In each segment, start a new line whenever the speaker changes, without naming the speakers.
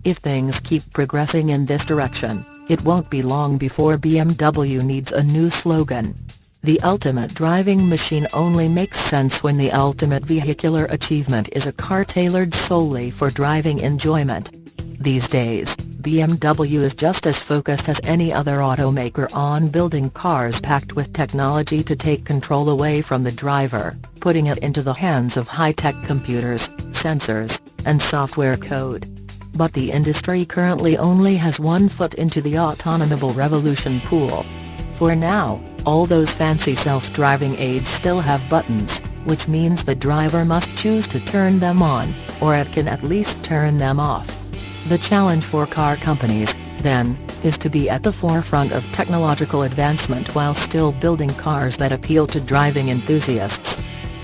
If things keep progressing in this direction, it won't be long before BMW needs a new slogan. The ultimate driving machine only makes sense when the ultimate vehicular achievement is a car tailored solely for driving enjoyment. These days, BMW is just as focused as any other automaker on building cars packed with technology to take control away from the driver, putting it into the hands of high-tech computers, sensors, and software code. But the industry currently only has one foot into the autonomable revolution pool. For now, all those fancy self-driving aids still have buttons, which means the driver must choose to turn them on, or it can at least turn them off. The challenge for car companies, then, is to be at the forefront of technological advancement while still building cars that appeal to driving enthusiasts.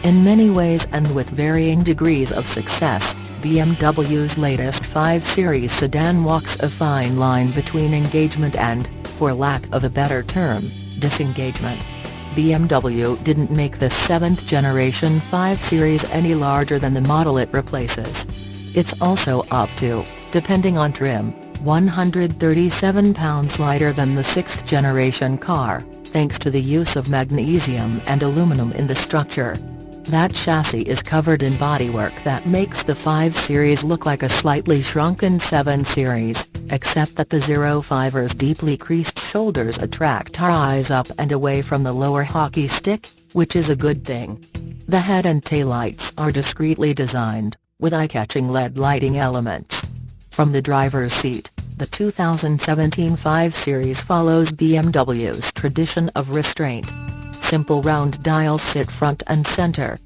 In many ways and with varying degrees of success, BMW's latest 5 Series sedan walks a fine line between engagement and, for lack of a better term, disengagement. BMW didn't make the 7th generation 5 Series any larger than the model it replaces. It's also up to, depending on trim, 137 pounds lighter than the 6th generation car, thanks to the use of magnesium and aluminum in the structure. That chassis is covered in bodywork that makes the 5 Series look like a slightly shrunken 7 Series, except that the 05's deeply creased shoulders attract our eyes up and away from the lower hockey stick, which is a good thing. The head and taillights are discreetly designed, with eye-catching LED lighting elements. From the driver's seat, the 2017 5 Series follows BMW's tradition of restraint. Simple round dials sit front and center.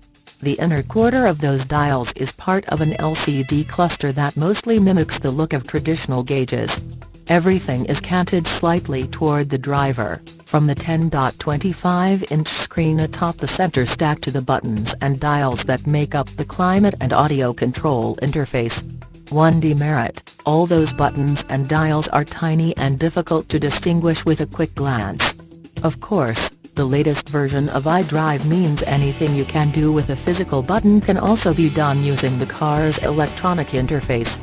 The inner quarter of those dials is part of an LCD cluster that mostly mimics the look of traditional gauges. Everything is canted slightly toward the driver, from the 10.25-inch screen atop the center stack to the buttons and dials that make up the climate and audio control interface. One demerit: all those buttons and dials are tiny and difficult to distinguish with a quick glance. Of course, the latest version of iDrive means anything you can do with a physical button can also be done using the car's electronic interface.